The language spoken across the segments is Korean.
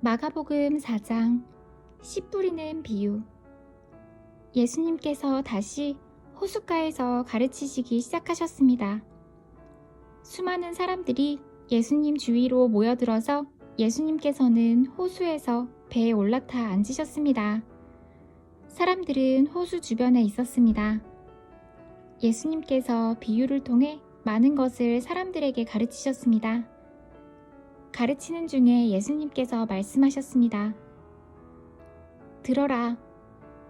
마가복음 4장 씨 뿌리는 비유. 예수님께서 다시 호숫가에서 가르치시기 시작하셨습니다. 수많은 사람들이 예수님 주위로 모여들어서 예수님께서는 호수에서 배에 올라타 앉으셨습니다. 사람들은 호수 주변에 있었습니다. 예수님께서 비유를 통해 많은 것을 사람들에게 가르치셨습니다. 가르치는 중에 예수님께서 말씀하셨습니다. 들어라.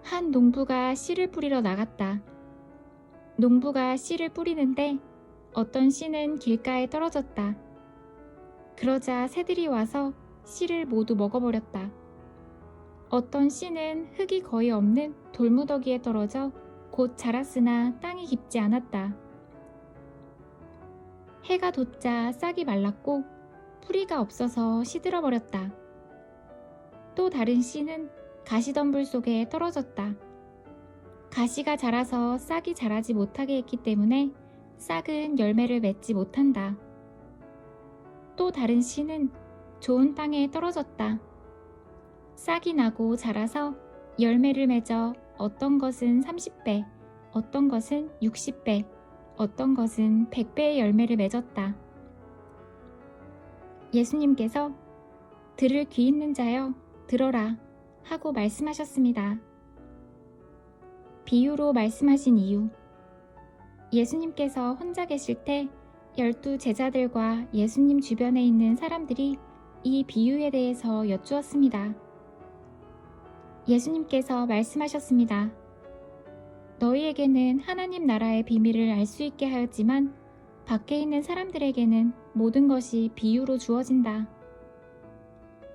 한 농부가 씨를 뿌리러 나갔다. 농부가 씨를 뿌리는데 어떤 씨는 길가에 떨어졌다. 그러자 새들이 와서 씨를 모두 먹어버렸다. 어떤 씨는 흙이 거의 없는 돌무더기에 떨어져 곧 자랐으나 땅이 깊지 않았다. 해가 돋자 싹이 말랐고 뿌리가 없어서 시들어버렸다. 또 다른 씨는 가시덤불 속에 떨어졌다. 가시가 자라서 싹이 자라지 못하게 했기 때문에 싹은 열매를 맺지 못한다. 또 다른 씨는 좋은 땅에 떨어졌다. 싹이 나고 자라서 열매를 맺어 어떤 것은 30배, 어떤 것은 60배, 어떤 것은 100배의 열매를 맺었다. 예수님께서 들을 귀 있는 자여 들어라 하고 말씀하셨습니다. 비유로 말씀하신 이유. 예수님께서 혼자 계실 때 12 제자들과 예수님 주변에 있는 사람들이 이 비유에 대해서 여쭈었습니다. 예수님께서 말씀하셨습니다. 너희에게는 하나님 나라의 비밀을 알 수 있게 하였지만 밖에 있는 사람들에게는 모든 것이 비유로 주어진다.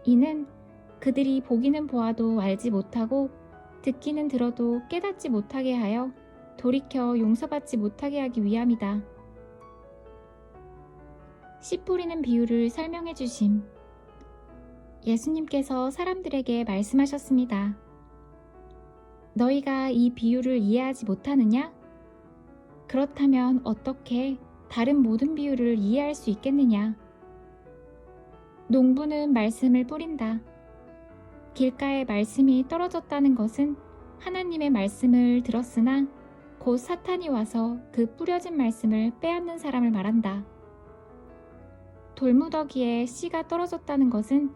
이는 그들이 보기는 보아도 알지 못하고 듣기는 들어도 깨닫지 못하게 하여 돌이켜 용서받지 못하게 하기 위함이다. 씨 뿌리는 비유를 설명해 주심. 예수님께서 사람들에게 말씀하셨습니다. 너희가 이 비유를 이해하지 못하느냐? 그렇다면 어떻게 다른 모든 비유를 이해할 수 있겠느냐? 농부는 말씀을 뿌린다. 길가에 말씀이 떨어졌다는 것은 하나님의 말씀을 들었으나 곧 사탄이 와서 그 뿌려진 말씀을 빼앗는 사람을 말한다. 돌무더기에 씨가 떨어졌다는 것은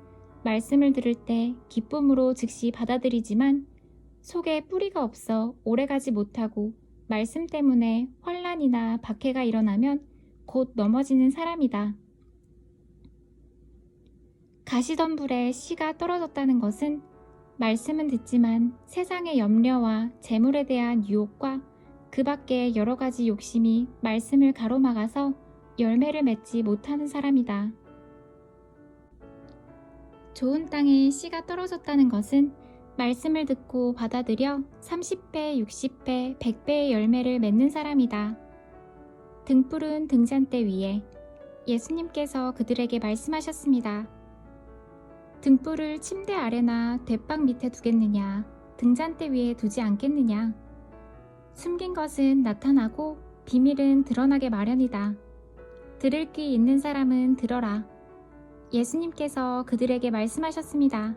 말씀을 들을 때 기쁨으로 즉시 받아들이지만 속에 뿌리가 없어 오래가지 못하고 말씀 때문에 환난이나 박해가 일어나면 곧 넘어지는 사람이다. 가시덤불에 씨가 떨어졌다는 것은 말씀은 듣지만 세상의 염려와 재물에 대한 유혹과 그 밖에 여러 가지 욕심이 말씀을 가로막아서 열매를 맺지 못하는 사람이다. 좋은 땅에 씨가 떨어졌다는 것은 말씀을 듣고 받아들여 30배, 60배, 100배의 열매를 맺는 사람이다. 등불은 등잔대 위에. 예수님께서 그들에게 말씀하셨습니다. 등불을 침대 아래나 돛박 밑에 두겠느냐, 등잔대 위에 두지 않겠느냐. 숨긴 것은 나타나고 비밀은 드러나게 마련이다. 들을 귀 있는 사람은 들어라. 예수님께서 그들에게 말씀하셨습니다.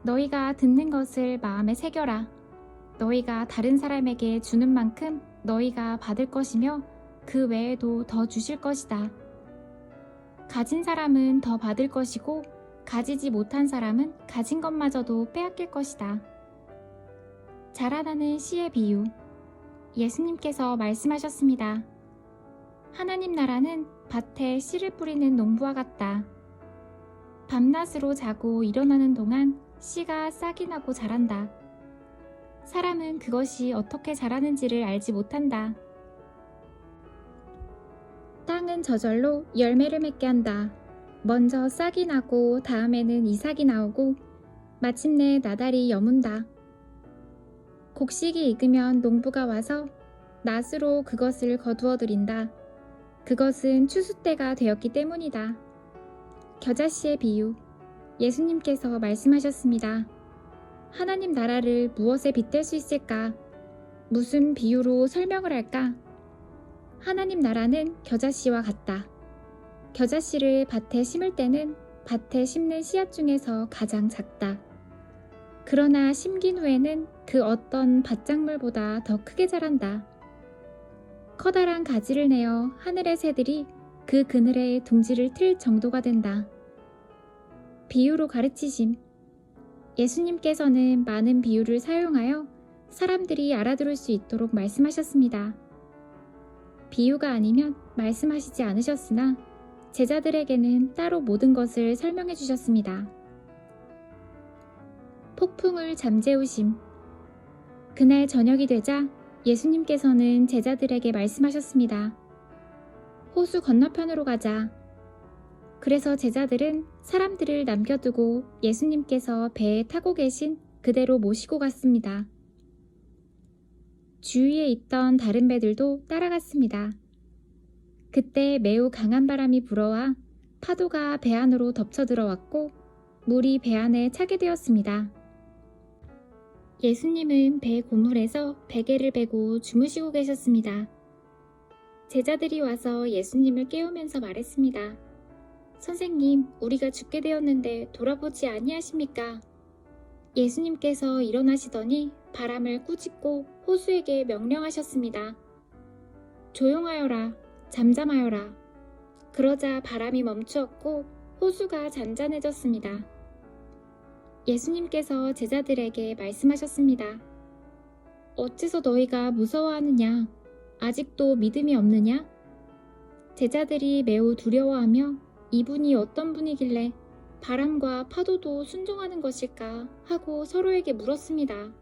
너희가 듣는 것을 마음에 새겨라. 너희가 다른 사람에게 주는 만큼 너희가 받을 것이며 그 외에도 더 주실 것이다. 가진 사람은 더 받을 것이고 가지지 못한 사람은 가진 것마저도 빼앗길 것이다. 자라나는 씨의 비유. 예수님께서 말씀하셨습니다. 하나님 나라는 밭에 씨를 뿌리는 농부와 같다. 밤낮으로 자고 일어나는 동안 씨가 싹이 나고 자란다. 사람은 그것이 어떻게 자라는지를 알지 못한다. 땅은 저절로 열매를 맺게 한다. 먼저 싹이 나고 다음에는 이삭이 나오고 마침내 나달이 여문다. 곡식이 익으면 농부가 와서 낫으로 그것을 거두어 들인다. 그것은 추수 때가 되었기 때문이다. 겨자씨의 비유. 예수님께서 말씀하셨습니다. 하나님 나라를 무엇에 빗댈 수 있을까? 무슨 비유로 설명을 할까? 하나님 나라는 겨자씨와 같다. 겨자씨를 밭에 심을 때는 밭에 심는 씨앗 중에서 가장 작다. 그러나 심긴 후에는 그 어떤 밭작물보다 더 크게 자란다. 커다란 가지를 내어 하늘의 새들이 그 그늘에 둥지를 틀 정도가 된다. 비유로 가르치심. 예수님께서는 많은 비유를 사용하여 사람들이 알아들을 수 있도록 말씀하셨습니다. 비유가 아니면 말씀하시지 않으셨으나 제자들에게는 따로 모든 것을 설명해 주셨습니다. 폭풍을 잠재우심. 그날 저녁이 되자 예수님께서는 제자들에게 말씀하셨습니다. 호수 건너편으로 가자. 그래서 제자들은 사람들을 남겨두고 예수님께서 배에 타고 계신 그대로 모시고 갔습니다. 주위에 있던 다른 배들도 따라갔습니다. 그때 매우 강한 바람이 불어와 파도가 배 안으로 덮쳐 들어왔고 물이 배 안에 차게 되었습니다. 예수님은 배 고물에서 베개를 베고 주무시고 계셨습니다. 제자들이 와서 예수님을 깨우면서 말했습니다. 선생님, 우리가 죽게 되었는데 돌아보지 아니하십니까? 예수님께서 일어나시더니 바람을 꾸짖고 호수에게 명령하셨습니다. 조용하여라, 잠잠하여라. 그러자 바람이 멈추었고 호수가 잔잔해졌습니다. 예수님께서 제자들에게 말씀하셨습니다. 어째서 너희가 무서워하느냐? 아직도 믿음이 없느냐? 제자들이 매우 두려워하며 이분이 어떤 분이길래 바람과 파도도 순종하는 것일까 하고 서로에게 물었습니다.